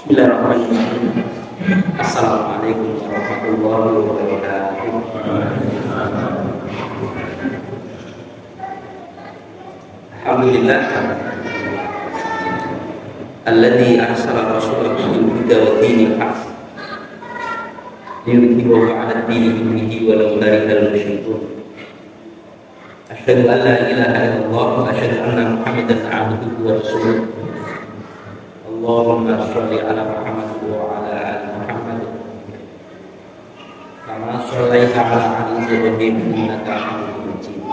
Bismillahirrahmanirrahim. Assalamualaikum warahmatullahi wabarakatuh. Alhamdulillah alladzi arsala rasulahu bil huda wa dinil haqq liyudhhirahu 'ala ad-dini kullihi walau karihal musyrikun. Asyhadu an la ilaha illallah wa asyhadu anna Muhammadan 'abduhu wa rasuluh. Allahumma sholli ala Muhammad wa ala ali Muhammad kama shallaita ala ali Ibrahim innaka Hamidum Majid.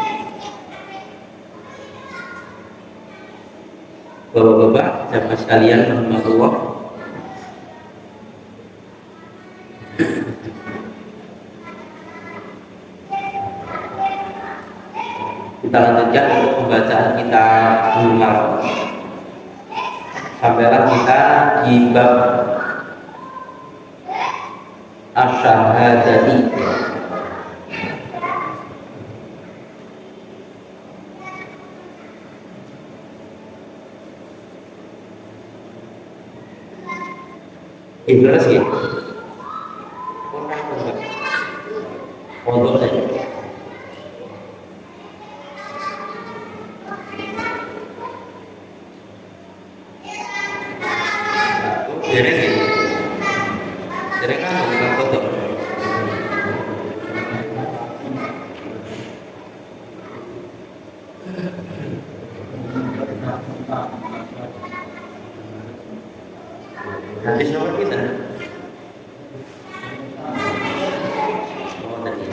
Bapak-bapak, jamaah sekalian rahmatullah. Kita lanjutkan untuk pembacaan kita Bulughul sampailah kita di bab asyhadati. Jelas ya? Pondok saja. Hadis nomor kita. Oh, tadi.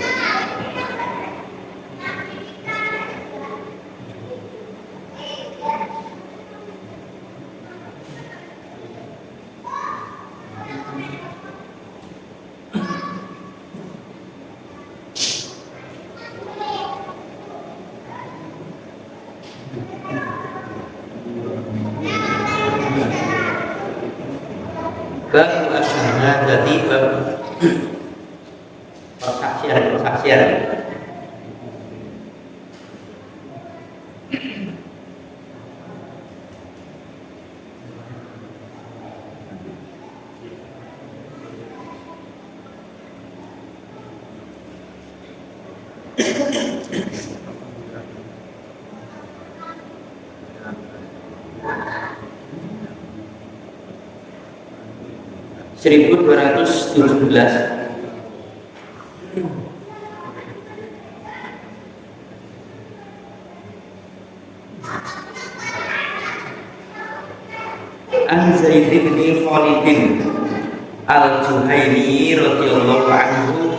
Bab asyhadati, bab persaksian. Seribu 217. An Zaid bin Khalid al-Juhani radhiyallahu anhu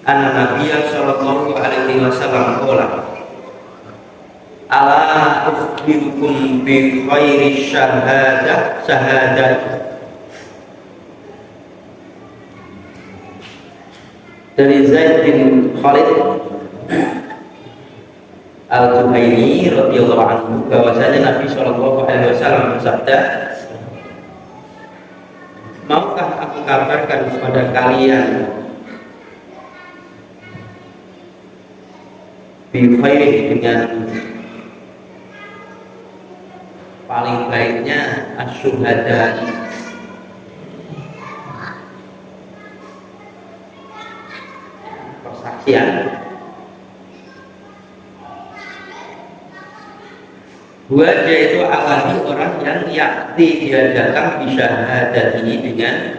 anna Nabiyya sallallahu alaihi wasallam qala ala ukhbirukum bi khairi syahadah. Dari Zaid bin Khalid al-Juhani radhiyallahu anhu bahwasanya Nabi sallallahu alaihi wasallam bersabda, maukah aku kabarkan kepada kalian bi khairi, dengan paling baiknya asyhada, persaksian. Buat dia itu alami, orang yang yakti, dia datang bisyahada ini dengan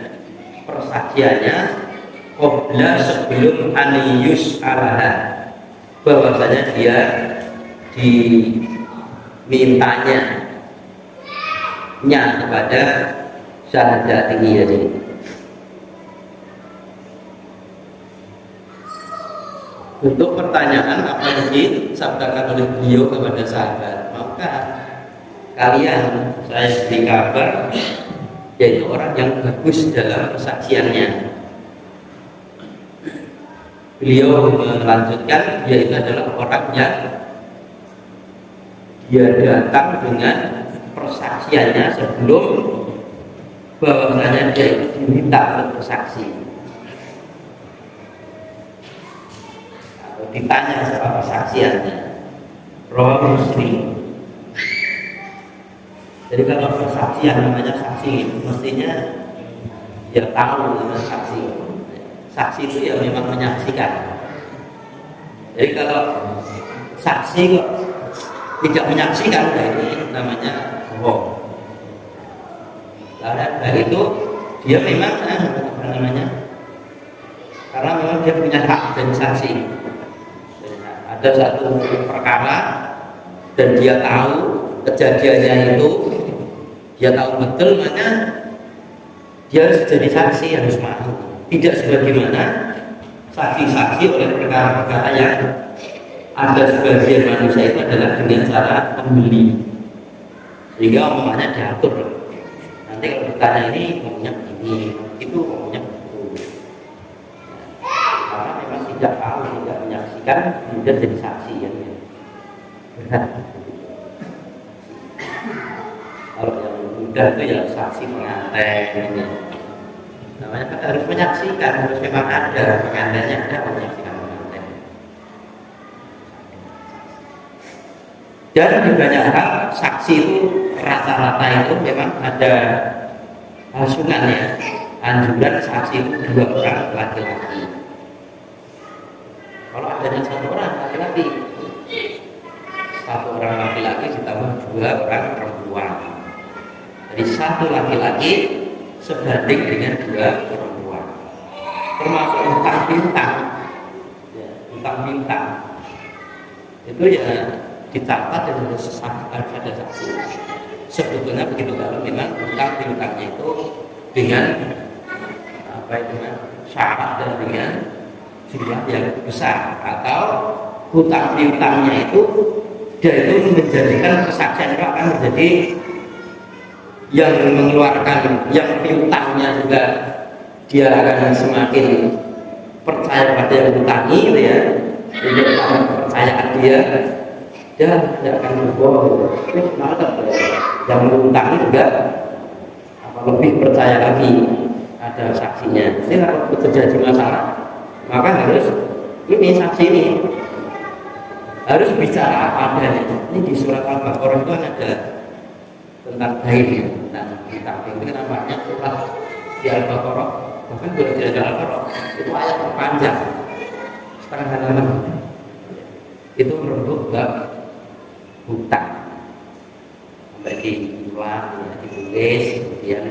persaksiannya qabla, sebelum aniyus alaha, bahwasanya dia dimintanya kepada syahadat ini jadi. Untuk pertanyaan apa yang disabdakan oleh beliau kepada sahabat, maka kalian, saya beri kabar, yaitu orang yang bagus dalam persaksiannya. Beliau melanjutkan, yaitu adalah orang yang dia datang dengan persaksiannya sebelum bahwasanya dia itu diminta untuk bersaksi. Ditanya soal persaksiannya. Rawi Muslim. Jadi kalau bersaksi yang namanya saksi mestinya dia tahu namanya saksi. Saksi itu ya memang menyaksikan. Jadi kalau saksi kok tidak menyaksikan, nah ini namanya bohong. Dari itu dia memang apa namanya? Karena memang dia punya hak dan saksi. Ada satu perkara dan dia tahu kejadiannya itu, dia tahu betul, makanya dia harus jadi saksi, harus mau. Tidak sebagaimana saksi-saksi oleh perkara-perkara yang ada sebagian manusia itu adalah dengan cara membeli, sehingga omongannya diatur. Nanti kalau bertanya ini ngomongnya begini, itu ngomongnya begitu. Karena memang tidak tahu, tidak menyaksikan, kemudian jadi saksi ya. Kalau yang mudah itu ya saksi pengantin. Namanya kan harus menyaksikan, harus memang ada pengantinnya, ada menyaksikan pengantin. Dan di banyak hal saksi itu rata-rata itu memang ada sunahnya, anjuran saksi itu 2 orang laki-laki. Kalau adanya 1 orang laki-laki, 1 orang laki-laki ditambah 2 orang perempuan. Jadi 1 laki-laki sebanding dengan 2 perempuan. Termasuk bintang bintang, ya, bintang bintang itu ya dicatat dan harus ada saksi. Sebetulnya begitu, kalau memang bintang bintangnya itu dengan dengan syarat dan dengan jumlah yang besar, atau hutang piutangnya itu dia itu menjadikan kesaksian itu akan menjadi yang mengeluarkan yang piutangnya juga dia akan semakin percaya pada yang hutangi gitu ya. Jadi kepercayaan dia tidak akan berbohong. Terus malah yang menghutangi juga lebih percaya lagi ada saksinya. Jadi kalau terjadi masalah, maka harus ini saksi ini harus bicara apa adanya. Ini di surat Al-Baqarah itu ada tentang dain ya, tentang hutang. Itu namanya surat di Al-Baqarah, bahkan juga di Al-Baqarah itu ayat terpanjang setengah halaman. Itu merembuk bab hutang, sampai diulang, ditulis, kemudian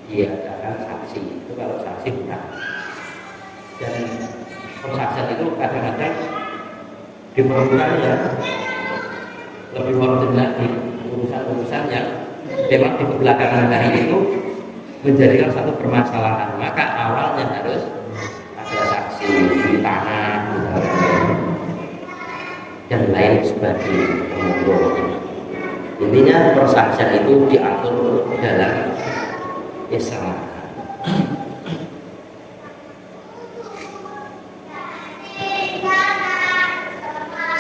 diadakan saksi. Itu kalau saksi hutang. Dan persaksian itu kadang-kadang diperlukan ya lebih urgent lagi, urusan-urusan yang memang di belakangan hari itu menjadikan satu permasalahan. Maka awalnya harus ada saksi di tanah dan lain sebagainya. Intinya persaksian itu diatur dalam Islam.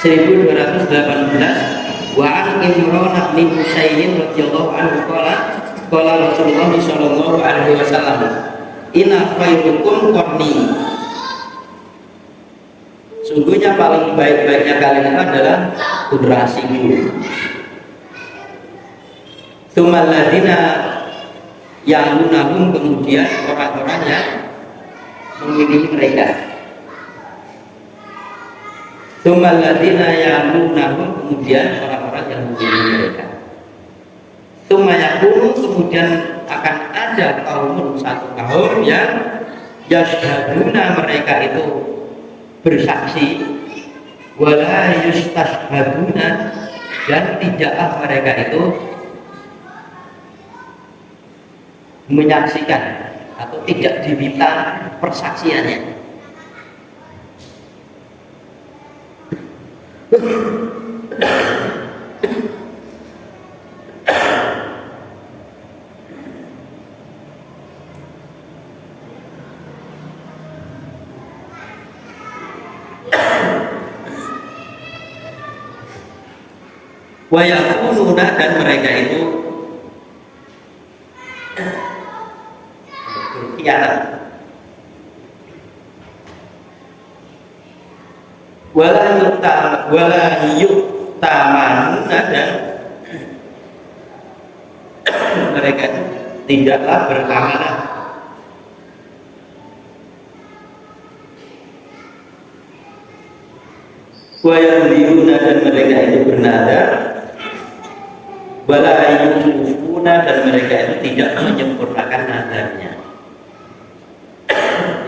Seribu 218 wa an Imran bin Husain radhiyallahu anhu qala Rasulullah sallallahu alaihi wasallam inna khairukum qarni, sungguhnya paling baik-baiknya kalian itu adalah generasiku. Tsummal ladina ya'lunahum, kemudian orang-orang yang mengikuti mereka. Tsummal ladina ya'lunahum, kemudian orang-orang yang mengikuti mereka. Tsumma yakunu, kemudian akan ada kaum, satu kaum yang yashhaduna, mereka itu bersaksi, wala yustashhaduna, dan tidaklah mereka itu menyaksikan atau tidak diminta persaksiannya. Wa yakununa, dan mereka itu berkhianat. Wala yuktamanuna, dan mereka itu tidaklah beramanah. Wa yadhiruna, dan mereka itu bernadar, wala yufuna, dan mereka itu tidak menyempurnakan nadarnya,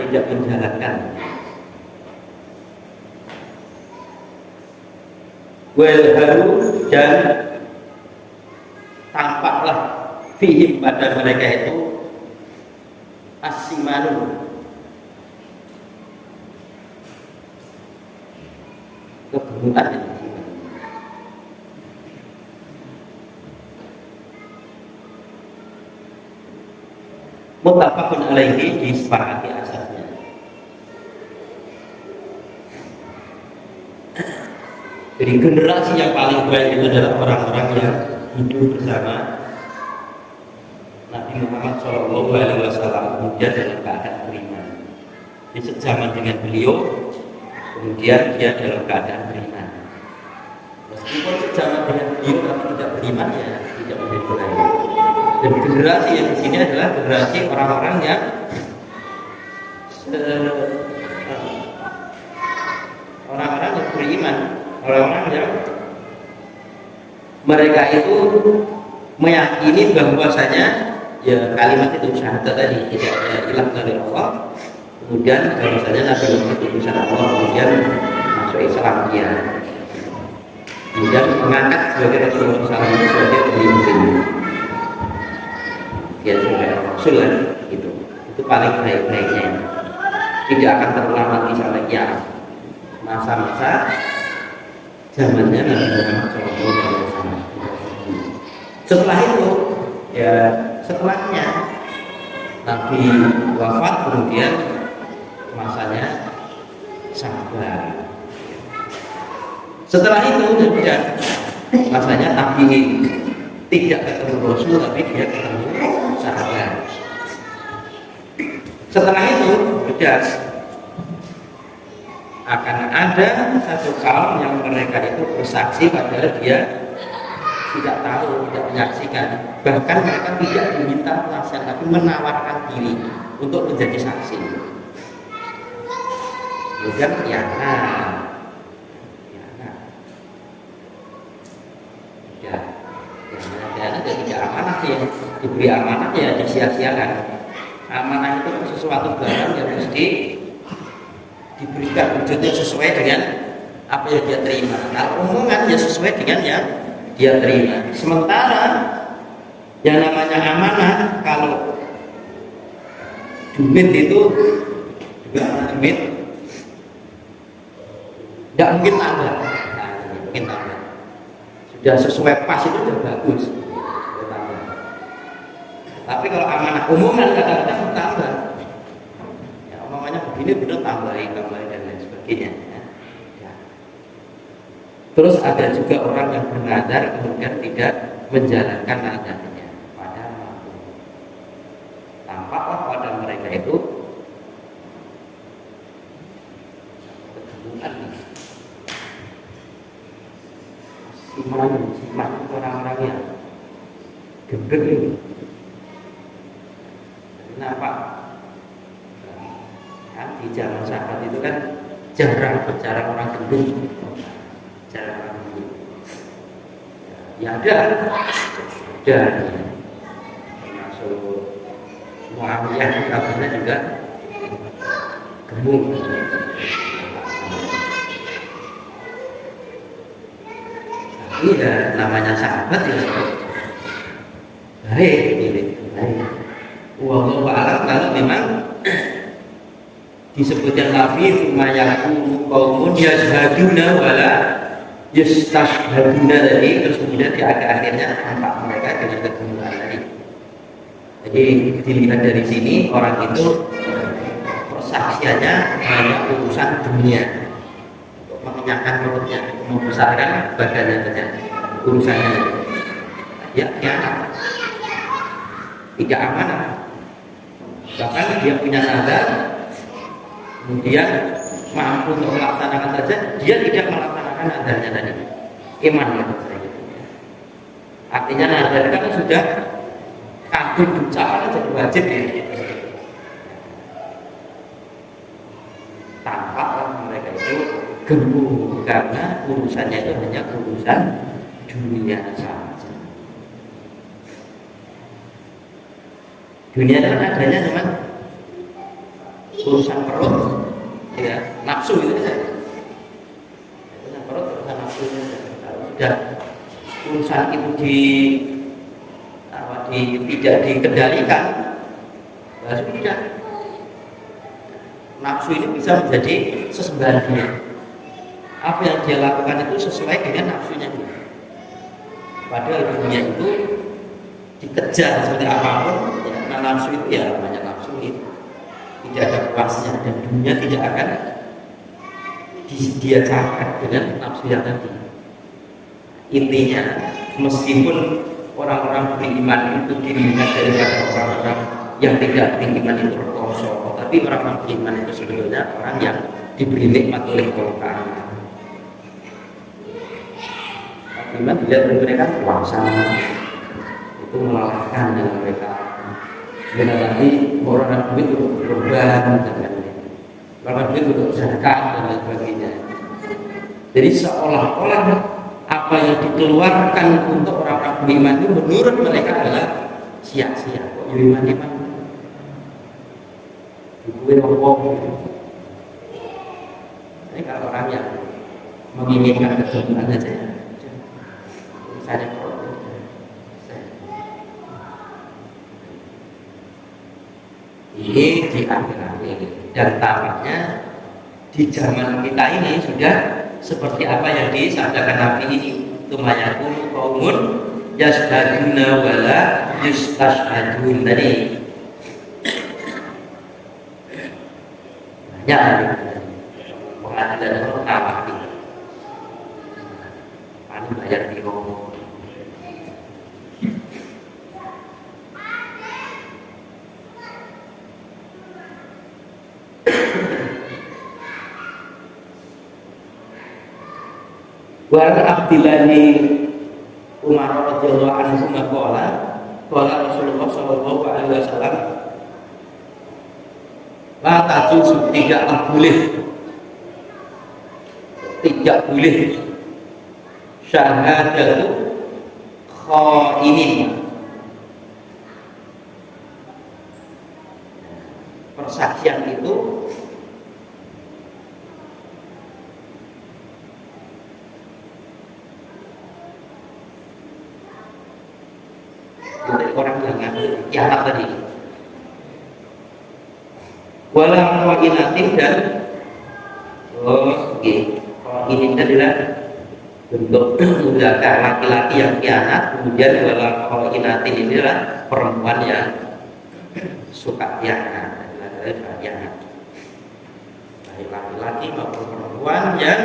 tidak menjalankan. Wal haru, dan tampaklah fihim, pada mereka itu asimanu, kegemukan. Muttafaqun alaihi, disepakati asasnya. Jadi generasi yang paling baik itu adalah orang-orang yang hidup bersama Nabi Muhammad SAW, kemudian dalam keadaan beriman. Di sejaman dengan beliau, kemudian dia dalam keadaan beriman. Meskipun sejaman dengan beliau tapi tidak beriman, ya tidak menjadi baik. Dan generasi yang di sini adalah generasi orang-orang yang orang-orang yang beriman, orang-orang yang mereka itu meyakini bahwasanya ya kalimat itu syahadat tadi tidak ada ilah dari Allah, kemudian bahwasanya Nabi Muhammad utusan Allah, kemudian masuk Islam dia, kemudian mengangkat sebagai Rasulullah SAW sebagai pemimpin. Ya sebagai Rasul lah, itu paling baik-baiknya. Tidak akan terulang lagi sampai kiamat. Masa-masa zamannya Nabi Muhammad SAW. Setelah itu, ya setelahnya Nabi wafat, kemudian masanya sabar. Setelah itu sudah masanya Nabi tidak ketemu Rasul, tapi dia ketemu sahabat. Setelah itu sudah akan ada satu kaum yang mereka itu bersaksi padahal dia tidak tahu, tidak menyaksikan, bahkan mereka tidak diminta penasihat, tapi menawarkan diri untuk menjadi saksi. Kemudian khianat, ya tidak amanah, yang diberi amanah ya disia-siakan. Amanah itu sesuatu barang yang mesti diberikan wujudnya sesuai dengan apa yang dia terima. Kalau omongan ya sesuai dengan yang dia terima. Sementara yang namanya amanah, kalau duit itu juga duit tidak mungkin tambah, mungkin tambah. Sudah sesuai pas itu sudah bagus. Tapi kalau amanah umuman kadang-kadang tambah. Ya, omongannya begini benar tambahin dan lain sebagainya. Ya. Terus ada juga orang yang bernadar kemudian tidak menjalankan nadarnya. Padahal mampu. Tampaklah pada mereka itu kegemukan. Simak orang-orang yang gendut ini. Kenapa? Kan di zaman sahabat itu kan jarang orang gendut, jarang orang gendut. Ya ada, termasuk Muawiyah kabarnya juga gemuk. Tapi ya namanya sahabat ya baik, baik. Wallahu a'lam. Kalau memang disebutkan Nabi sumayaku qaumun yashhaduna wala yastashhaduna tadi, terus kemudian di akhir-akhirnya tampak mereka dengan kegemukan tadi. Jadi dilihat dari sini orang itu persaksiannya hanya urusan dunia, untuk mengenyangkan mulutnya, membesarkan badannya saja, urusannya ya tidak amanah. Bahkan dia punya nazar, kemudian mampu untuk melaksanakan saja, dia tidak melaksanakan nazarnya tadi. Iman ya, artinya nazar kan sudah ucapan jadi wajib ya. Tampak mereka itu gemuk karena urusannya itu hanya urusan dunia saja. Dunia kan adanya cuma urusan perut, ya, nafsu itu saja. Urusan perut, urusan nafsu itu saja. Kalau sudah urusan itu tidak dikendalikan, sudah nafsu ini bisa menjadi sesembahan dia. Apa yang dia lakukan itu sesuai dengan nafsunya dia. Padahal dunia itu dikejar seperti apapun, ya, karena nafsu itu ya namanya nafsu itu tidak ada puasnya, dan dunia tidak akan dia capai dengan nafsu yang tadi. Intinya, meskipun orang-orang beriman itu dilihat daripada orang-orang yang tidak beriman itu rekoso, tapi orang-orang beriman itu sebetulnya orang yang diberi nikmat oleh Quran. Beriman dilihat dari mereka puasa itu melelahkan dengan mereka. Sebenarnya nanti orang duit untuk berkorban dan lain-lain, orang duit untuk zakat dan lain sebagainya. Jadi seolah-olah apa yang dikeluarkan untuk orang-orang beriman itu menurut mereka adalah sia-sia. Kok iman-iman gue ngomong. Ini kalau orang yang menginginkan kejujuran saja, saya ini di akhir-akhir, dan tampaknya di zaman kita ini sudah seperti apa yang disabdakan Nabi ini, tumayakun qaumun yashdaduna wala yustashhadun tadi. Banyak pengadilan itu nawati pani bayar biro. Wal Abdillahi Umar radhiyallahu anhu qala Rasulullah sallallahu alaihi wasallam, la tajuzu, tidaklah boleh, tidak boleh syahadatu khainin, persaksian itu orang yang kiamat tadi, wala khainatin, dan ini adalah bentuk mudzakkar laki-laki yang kianat, kemudian wala khainatin ini adalah perempuan yang suka kianat, adalah kianat. Baik laki-laki maupun perempuan yang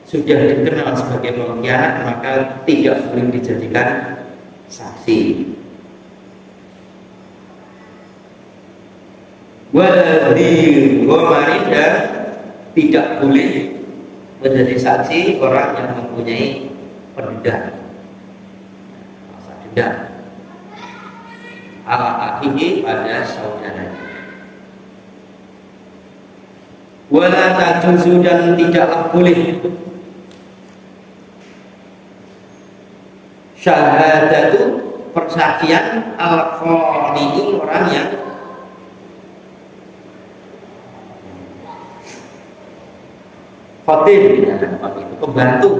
sudah dikenal sebagai pengkhianat maka tidak boleh dijadikan saksi. Wadhi gomarin, dan tidak boleh menjadi saksi orang yang mempunyai pendendam, masa dendam ala akhihi, pada saudaranya. Wala tajuzu, dan tidaklah boleh syahadatu, persaksian al-khani, orang yang khotim, itu pembantu.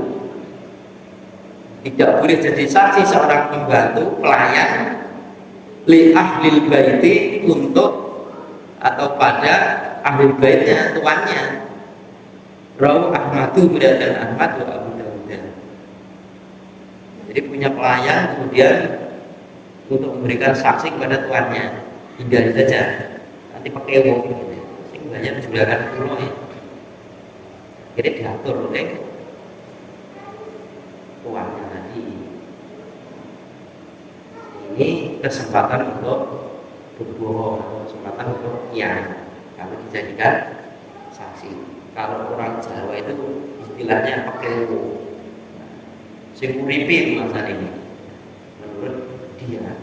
Tidak boleh jadi saksi seorang pembantu, pelayan li ahlil baiti, untuk atau pada ahli baitnya, tuannya. Rawu Ahmadu, dan Ahmad wa Abu Dawud. Jadi punya pelayan kemudian untuk memberikan saksi kepada tuannya, hindari saja, nanti pakai wong gitu. Sing banyak juragan pulau ya. Jadi diatur oleh tuannya tadi. Ini kesempatan untuk berbohong, kesempatan untuk kian, kalau dijadikan saksi. Kalau orang Jawa itu istilahnya pakai wong. Sing uripe masa ini menurut dia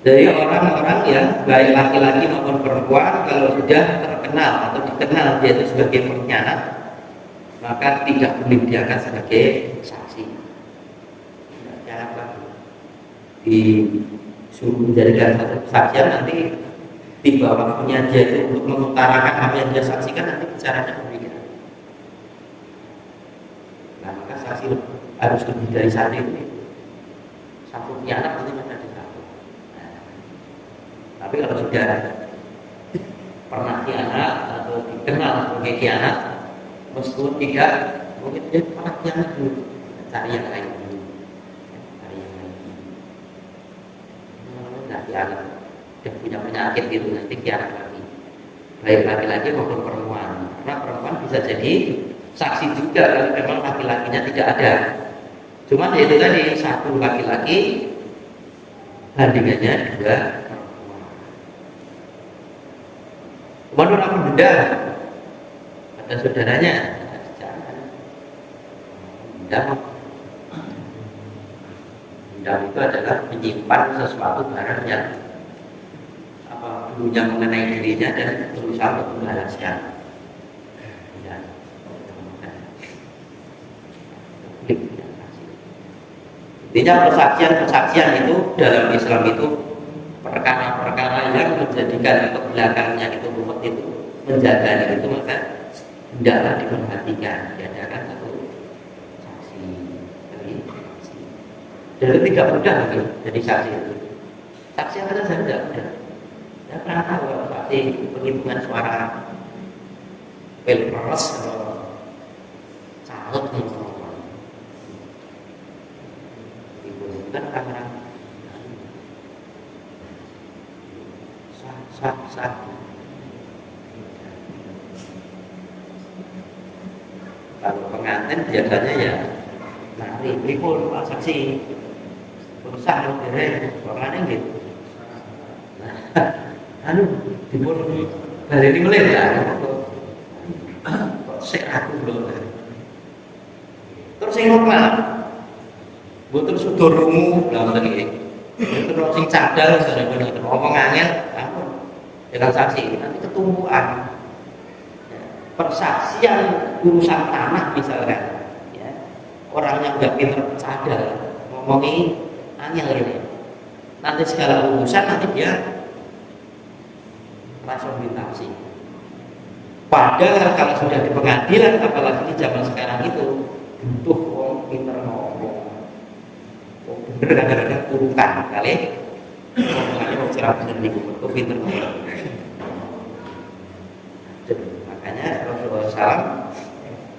dari orang-orang yang baik laki-laki maupun perempuan kalau sudah terkenal atau dikenal dia itu sebagai pengkhianat, maka tidak boleh diangkat sebagai saksi. Jangan lagi disuruh menjadikan satu kesaksian, nanti tiba waktunya dia itu untuk mengutarakan apa yang dia saksikan, nanti bicaranya berbeda. Nah, maka saksi harus lebih dari satu itu. Satu khianat nanti ada di satu. Nah, tapi kalau sudah pernah khianat atau dikenal sebagai khianat, meskipun tidak, mungkin dia pernah khianat dulu, cari yang lain dulu, cari yang lain. Nah, khianat, dia punya penyakit gitu, nanti khianat lagi. Baik laki-laki maupun perempuan, karena perempuan bisa jadi saksi juga kalau memang laki-lakinya tidak ada. Cuma itu tadi satu laki-laki bandingannya dua perempuan. Kemudian orang dendam pada saudaranya, jangan. Dendam itu adalah menyimpan sesuatu barang yang dulunya mengenai dirinya dan berusaha untuk membalaskan. Intinya persaksian itu dalam Islam itu perkara-perkara yang menjadikan kebelakangnya itu ruwet itu, menjaganya itu, maka hendaklah diperhatikan, diadakan satu saksi. Dan itu tidak mudah lagi jadi saksi itu. Saksi apa saja tidak mudah. Saya pernah tahu kalau saksi penghitungan suara pilpres atau caleg kan orang-orang sah. Kalau pengantin biasanya ya mari pripun Pak saksi berusaha dari orangnya gitu. Nah, dipun dari ini melih lah. Kok sik aku lho. Terus sing normal boten sudah rungu lah ngoten iki. Terus sing cadal jare ngomong angel, ampun. Dengan saksi nanti ketumpuan. Ya, persaksian urusan tanah misalkan, ya. Orang yang enggak pinter cadal ngomongi angel ini. Nanti segala urusan nanti dia langsung ditafsir. Padahal kalau sudah di pengadilan, apalagi di zaman sekarang itu butuh orang pinter ngomong. Kadang-kadang urutan kali ngomongannya mau cerah bener nih, itu pinter ngomong. Makanya Rasulullah SAW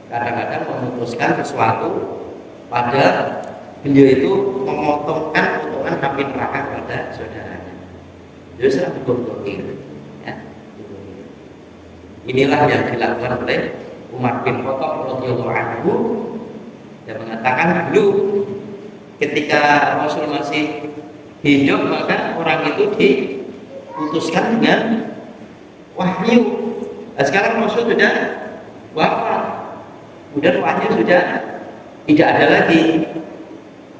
kadang-kadang memutuskan sesuatu pada beliau itu memotongkan potongan api neraka pada saudaranya. Jadi serah digonggongin. Inilah yang dilakukan oleh Umar bin Khattab radhiyallahu anhu, yang mengatakan dulu ketika Rasul masih hidup maka orang itu diputuskan dengan wahyu. Nah, sekarang Rasul sudah wafat, kemudian wahyu sudah tidak ada lagi,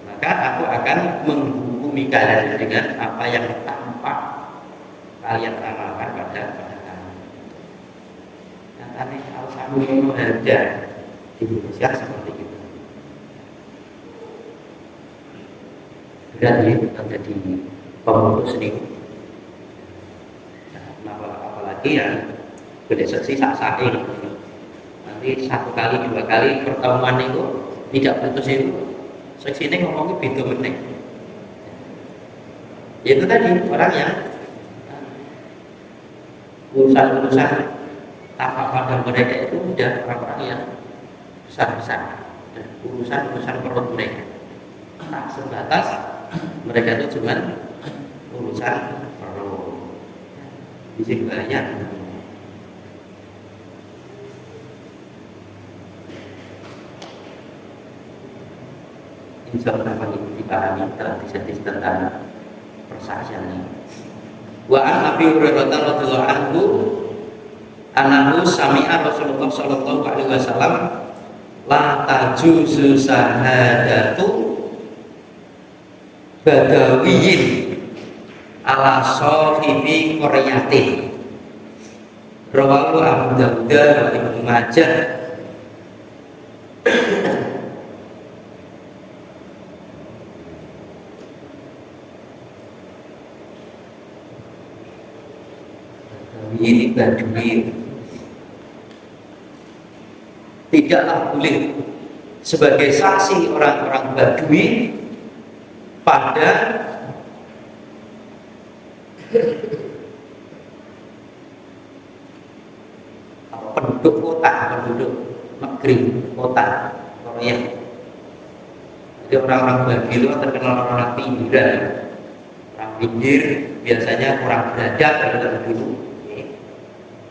maka aku akan menghukumi kalian dengan apa yang tampak kalian amalkan pada aneh al-samu ada di Indonesia seperti itu. Dan itu terjadi pemutus ini. Nah, apalagi yang berdesaksi sah-sah ini. Nanti satu kali dua kali pertemuan itu tidak putus itu, seksi ini ngomongnya beda meneh. Itu tadi orang yang urusan-urusan apa pada mereka itu sudah orang-orang yang besar-besar dan urusan-urusan perut mereka. Nah, sebatas mereka itu cuma urusan perut. Di sini banyak. Insya Allah dapat dipahami dalam hadis tentang persaksian ini. Wa an Abi Hurairah radhiyallahu anhu anahu sami'a Rasulullah sallallahu alaihi wasallam la tajuzu sahadatu badawiyin ala sahibi qaryatin. Rawahu Abu Dawud wa Ibnu Majah. Ini Badui. Tidaklah boleh sebagai saksi orang-orang Badui pada penduduk kota, penduduk negeri, kota, Korea. Jadi orang-orang Badui itu terkenal orang pinggiran. Orang pinggir biasanya kurang beradab pada dulu,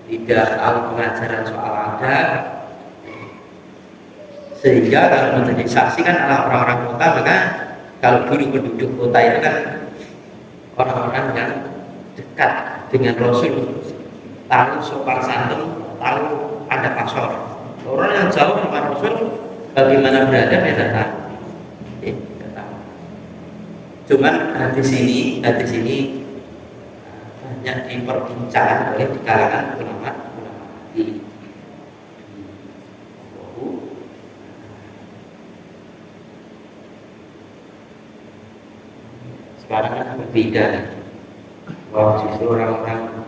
tidak tahu pengajaran soal adab, sehingga kalau menjadi saksi kan adalah orang-orang kota. Maka kalau dulu penduduk kota itu kan orang-orang yang dekat dengan Rasul, tahu sopan santun, tahu ada pasor. Orang yang jauh sama Rasul bagaimana beradab ya datang. Cuman hadis ini banyak diperbincangkan oleh di kalangan ulama di sekarang kan berbeda. Bahwa justru orang-orang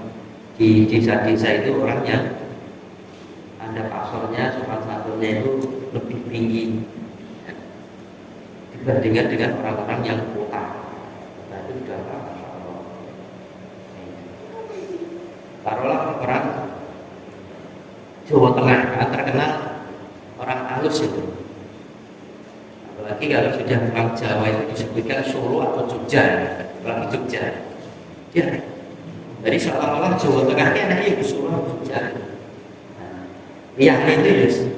di desa-desa itu orang yang ada pasornya, sopan santunnya itu lebih tinggi dibandingkan dengan orang-orang yang kota. Itu sudah taruhlah orang Jawa Tengah kan terkenal orang halus itu. Apalagi kalau sudah orang Jawa itu disebutkan Solo atau Jogja, orang Jogja. Ya, jadi seolah-olah Jawa Tengah ini anaknya Solo atau Jogja. Yang itu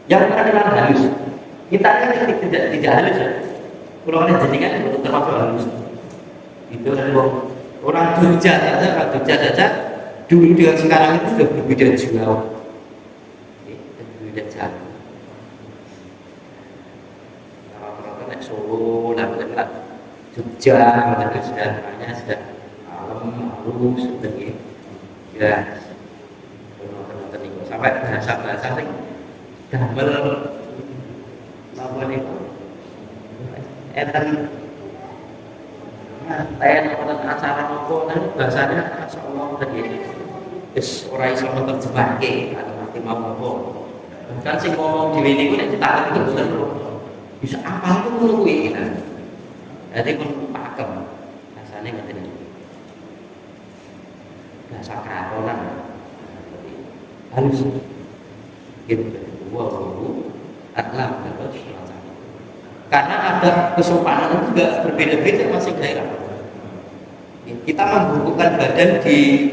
yang terkenal halus. Kita kan tidak halus ya. Kalau orang jenengan itu termasuk halus. Itu orang Jogja saja dulu dengan sekarang itu sudah berbeda jauh. Berbeda jauh. Orang-orang naik Solo, naik Jogja, mereka sudah alam, halus, seperti ya. Sampai bahasa-bahasa sing damel apa niku enten wonten acara nopo nang bahasanya masyaallah tadi wis ora iso terjemahke mati mau apa kan sing ngomong dhewe niku nek ditakoni iki bener bisa apa itu ngono kuwi kan dadi pun pakem bahasane ngoten iki bahasa karonan halus gitu. Wow, alam terus karena ada kesopanan itu juga berbeda-beda masing daerah. Kita membukukan badan di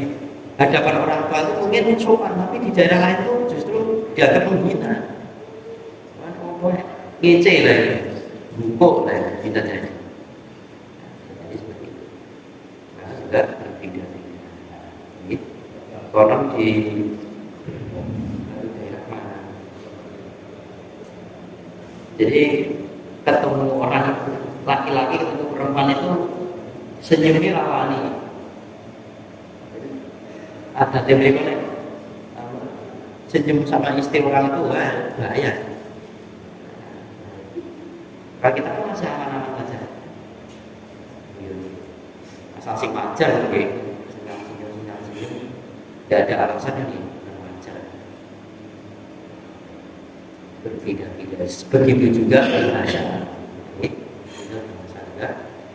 hadapan orang tua itu mungkin sopan, tapi di daerah lain itu justru dianggap menghina. Ngece lah ini, bungkuk lah kita jadi. Jadi seperti itu. Nah, juga berbeda-beda. Orang di jadi ketemu orang laki-laki ketemu perempuan itu senyumnya rawani. Ada tempe kan? Senyum sama istri orang itu bahaya. Kalau kita kan masih aman-aman saja. Asal sing wajar oke. Senyum. Tidak ada alasan ini. Berbeda-beda. Begitu juga bahasa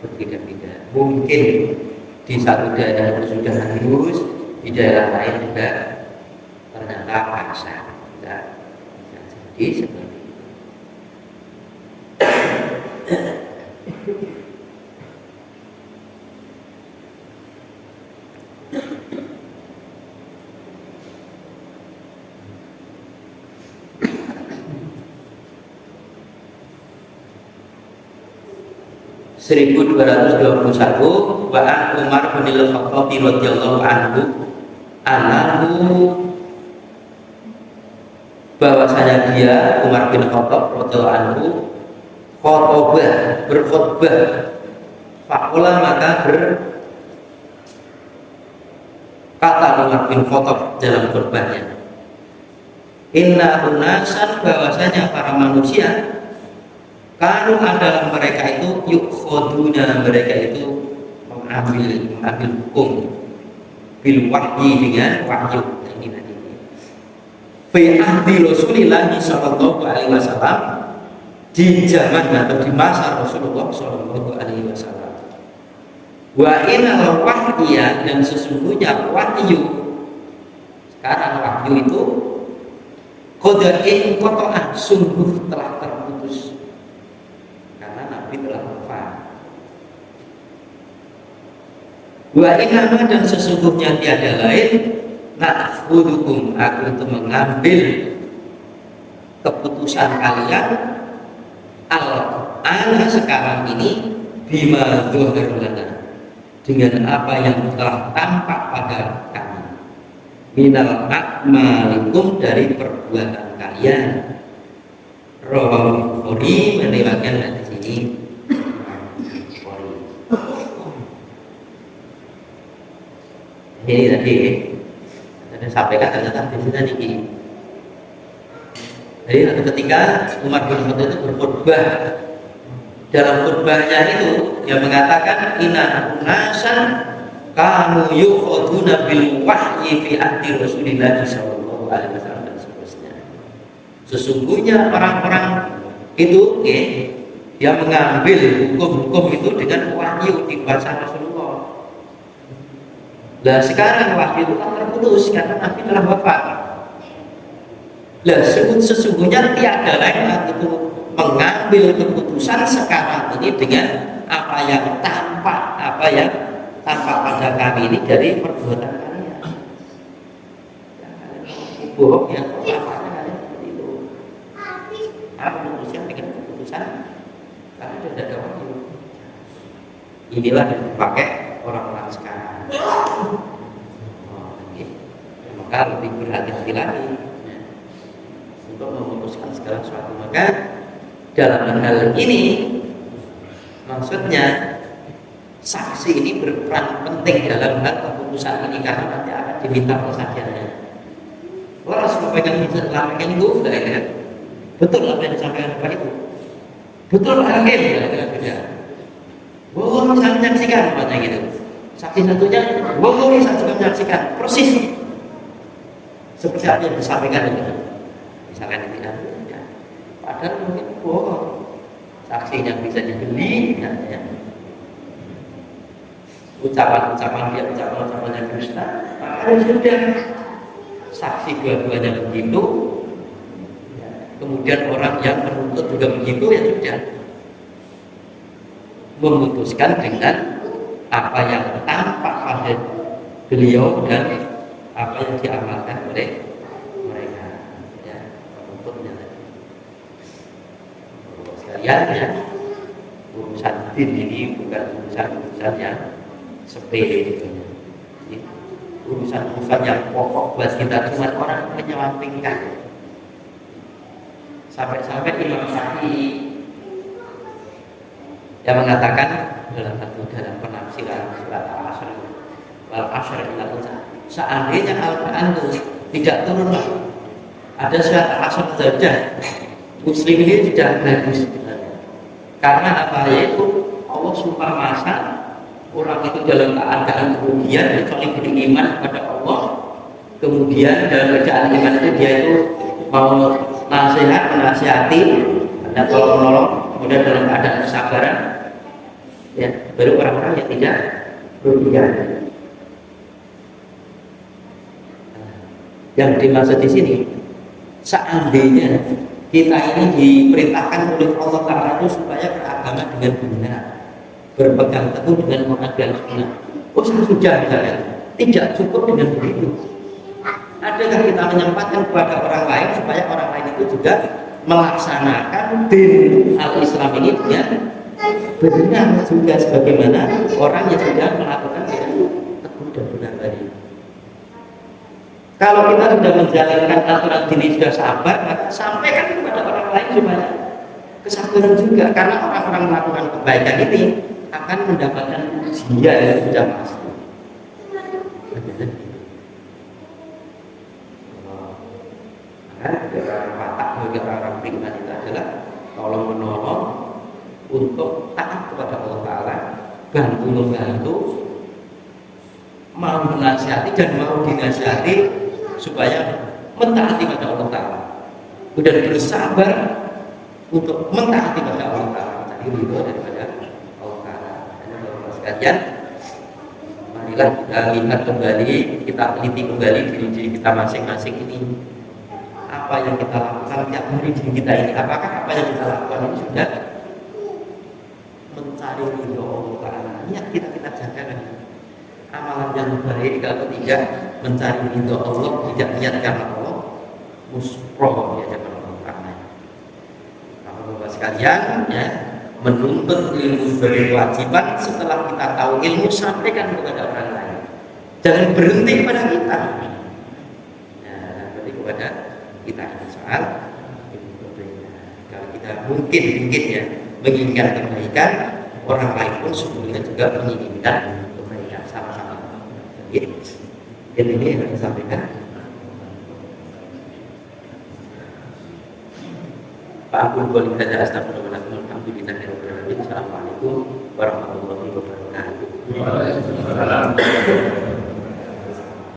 berbeda-beda. Mungkin di satu daerah itu sudah halus, di daerah lain juga ternyata kasar. Jadi seperti itu. 1221 wa an Umar bin Al-Khattab radhiyallahu anhu bahwasanya dia Umar bin Khattab radhiyallahu anhu khotobah, berkhutbah. Fakola maka berkata Umar bin Khattab dalam khutbahnya, inna unasan, bahwasanya para manusia, kanu adalah mereka itu yukhoduna, mereka itu mengambil hukum bil wahyi, dengan wahyu. Ini fi ahdi Rasulillah sallallahu alaihi wasallam, di zaman atau di masa Rasulullah sallallahu alaihi wasallam. Wa inal wahya, dan sesungguhnya wahyu, sekarang wahyu itu qadain qata'ah, sungguh telah terputus karena Nabi telah wafat. Wa inama, dan sesungguhnya tiada lain, na'khudhukum, aku itu mengambil keputusan kalian al-ana, sekarang ini, bima dhuhir lana, dengan apa yang telah tampak pada kami, minal akmalikum, dari perbuatan kalian. Rawahu Bukhari, meriwayatkan hadis ini Bukhari. Ini tadi saya sampaikan, ternyata di sini tadi. Jadi satu ketika Umar bin Khattab itu berkhutbah. Dalam khutbahnya itu dia mengatakan, inna unasan kanu yukhaduna bil wahyi fi ahdi Rasulillah sallallahu alaihi wasallam, dan seterusnya. Sesungguhnya orang-orang itu dia mengambil hukum-hukum itu dengan wahyu di masa Rasulullah. Nah sekarang wahyu itu kan terputus karena Nabi telah wafat. Nah sesungguhnya tiada lain itu mengambil keputusan sekarang ini dengan apa yang tampak pada kami ini dari perbuatan kalian. Bohong ya, apanya kalian seperti itu. Apa memutuskan dengan keputusan karena tidak ada wahyu. Inilah yang dipakai orang-orang sekarang. Maka lebih berhati-hati lagi untuk memutuskan segala sesuatu. Maka dalam hal ini maksudnya saksi ini berperan penting dalam hal keputusan ini, karena nanti akan diminta persaksiannya. Orang semua pegang laporan itu sudah ya, betul apa yang disampaikan Bapak itu, betul hakim ya, boleh saya menyaksikan macam gitu. Saksi satunya boleh saya juga menyaksikan persis seperti apa yang disampaikan itu, misalkan ini ya. Padahal mungkin bohong, saksinya bisa dibeli, ya. Ucapan-ucapan dia, ucapan-ucapannya dusta, maka sudah saksi dua-duanya begitu, ya. Kemudian orang yang menuntut juga begitu, ya sudah memutuskan dengan apa yang tampak pada beliau dan apa yang diamalkan oleh mereka, ya, penuntutnya. Sekalian ya, urusan din ini bukan urusan yang sepele, urusan yang pokok buat kita, cuma orang menyampingkan. Sampai-sampai Imam Syafi'i yang mengatakan dalam penafsiran surat Al-Asr, wal asr ilal insaan, seandainya Al-Quran itu tidak turun, ada surat Al-Asr saja, Muslim ini tidak bagus. Karena apa? Yaitu Allah sumpah masa orang itu dalam keadaan kerugian kecuali beriman kepada Allah. Kemudian dalam keadaan iman itu dia itu mau menasihati dan tolong menolong, kemudian dalam keadaan kesabaran, ya, baru orang-orang yang tidak kerugian. Yang dimaksud di sini, seandainya kita ini diperintahkan oleh Allah Ta'ala itu supaya beragama dengan benar, berpegang teguh dengan Quran dan Sunnah. Oh sudah misalnya, tidak cukup dengan begitu. Adakah kita menyempatkan kepada orang lain supaya orang lain itu juga melaksanakan din al-Islam ini ya benar juga sebagaimana orang yang sudah melakukan dengan teguh dan benar tadi. Kalau kita sudah menjalankan aturan dini sudah sabar, maka sampaikan kepada orang lain supaya kesabaran juga, karena orang-orang melakukan kebaikan ini akan mendapatkan ujian yang sudah pasti. Orang watak bagi orang beriman itu adalah tolong menolong untuk taat kepada Allah Ta'ala, bantu membantu, mau menasihati dan mau dinasihati supaya mentaati pada Allah Ta'ala, dan bersabar untuk mentaati pada Allah Ta'ala, tadi ridho daripada Allah Ta'ala. Dan Bapak sekalian, marilah kita lihat kembali, kita teliti kembali diri kita masing-masing ini. Apa yang kita lakukan tiap hari diri kita ini, apakah apa yang kita lakukan ini sudah mencari ridho Allah Ta'ala? Niat kita jaga kan? Amalan yang baik kalau tidak mencari ridho Allah, tidak niat karena Allah, musroh ya jangan Allah Ta'ala. Bapak sekalian, ya, menuntut ilmu sebagai kewajiban. Setelah kita tahu ilmu, sampaikan kepada orang lain. Jangan berhenti pada kita. Nah, berarti kepada kita ini soal kalau kita mungkin ya menginginkan kebaikan, orang lain pun sebetulnya juga menginginkan kebaikan, sama-sama. Ini yang disampaikan Pak Abdul Qadir Haja. Astagfirullahaladzim. Alhamdulillahirobbilalamin. Assalamualaikum warahmatullahi wabarakatuh. Waalaikumsalam.